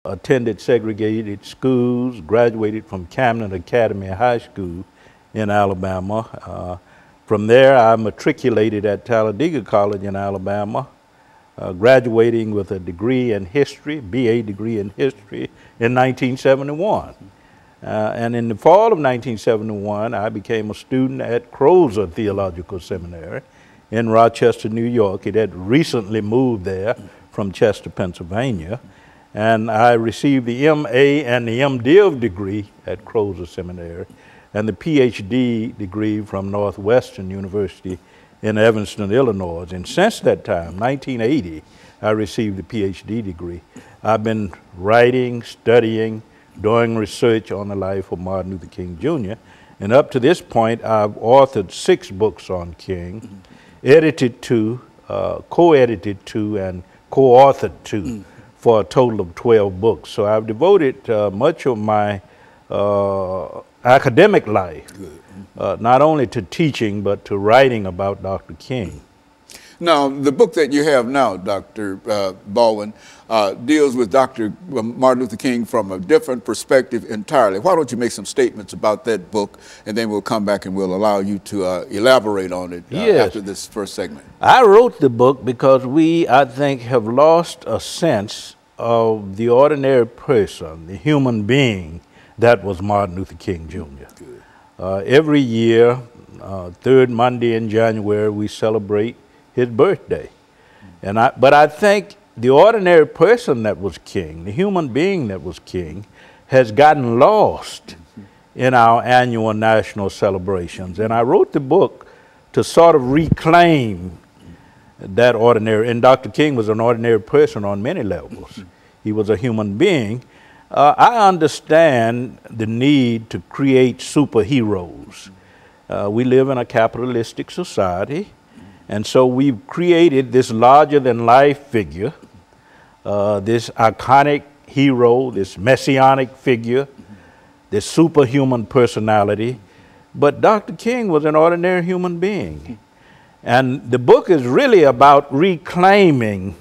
attended segregated schools, graduated from Camden Academy High School in Alabama. From there, I matriculated at Talladega College in Alabama, graduating with a degree in history, BA degree in history in 1971. And in the fall of 1971, I became a student at Crozer Theological Seminary in Rochester, New York. It had recently moved there from Chester, Pennsylvania. And I received the MA and the MDiv degree at Crozer Seminary and the PhD degree from Northwestern University in Evanston, Illinois. And since that time, 1980, I received the PhD degree. I've been writing, studying, doing research on the life of Martin Luther King Jr. And up to this point, I've authored 6 books on King, edited 2, co-edited 2, and co-authored 2. For a total of 12 books. So I've devoted much of my academic life, not only to teaching, but to writing about Dr. King. Now, the book that you have now, Dr. Baldwin, deals with Dr. Martin Luther King from a different perspective entirely. Why don't you make some statements about that book, and then we'll come back and we'll allow you to elaborate on it after this first segment. I wrote the book because we, I think, have lost a sense of the ordinary person, the human being that was Martin Luther King Jr. Every year, third Monday in January, we celebrate his birthday. But I think the ordinary person that was King, the human being that was King, has gotten lost in our annual national celebrations. And I wrote the book to sort of reclaim that ordinary, and Dr. King was an ordinary person on many levels. He was a human being. I understand the need to create superheroes. We live in a capitalistic society, and so we've created this larger-than-life figure, this iconic hero, this messianic figure, this superhuman personality. But Dr. King was an ordinary human being. And the book is really about reclaiming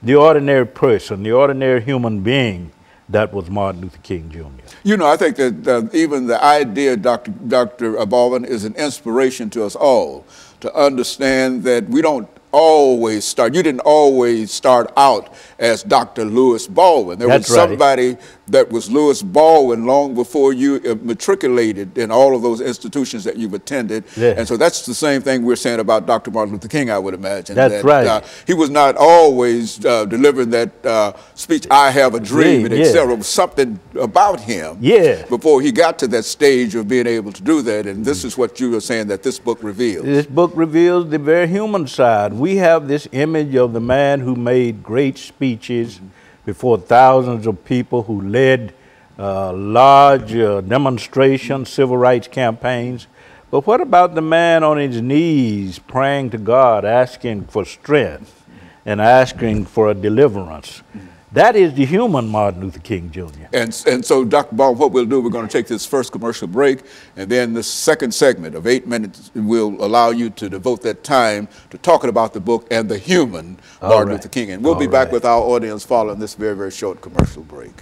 the ordinary person, the ordinary human being that was Martin Luther King Jr. You know, I think that even the idea, Dr. Baldwin, is an inspiration to us all to understand that we don't always start, you didn't always start out as Dr. Lewis Baldwin. There was somebody that was Lewis Baldwin long before you matriculated in all of those institutions that you've attended. Yeah. And so that's the same thing we're saying about Dr. Martin Luther King, I would imagine. That's right. He was not always delivering that speech, I have a dream, and etc. There was something about him before he got to that stage of being able to do that. And this is what you were saying that this book reveals. This book reveals the very human side. We have this image of the man who made great speeches before thousands of people, who led large demonstrations, civil rights campaigns. But what about the man on his knees praying to God, asking for strength and asking for a deliverance? That is the human Martin Luther King Jr. And so, Dr. Baldwin, what we'll do, we're going to take this first commercial break, and then the second segment of 8 minutes will allow you to devote that time to talking about the book and the human Martin Luther King. And we'll be back with our audience following this very, very short commercial break.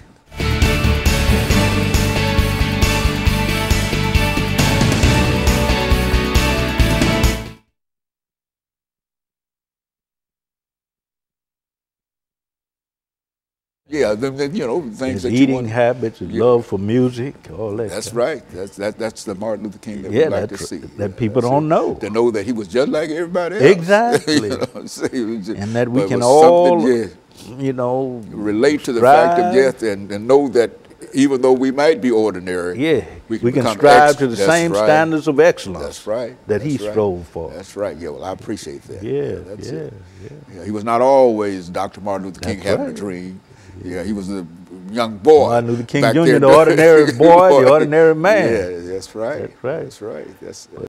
Yeah, you know, things that you want. Eating habits, love for music, all that. That's right. That's the Martin Luther King that we like to see. That people don't know. To know that he was just like everybody else. Exactly. You know, and that we can all, you know, relate to the fact of death and know that even though we might be ordinary, we can strive to the same standards of excellence. That's right. That he strove for. That's right. Yeah, well, I appreciate that. Yeah, he was not always Dr. Martin Luther King having a dream. Yeah, he was a young boy. Martin Luther King Jr., the ordinary boy, the ordinary man. Yeah, that's right. That's right. That's right.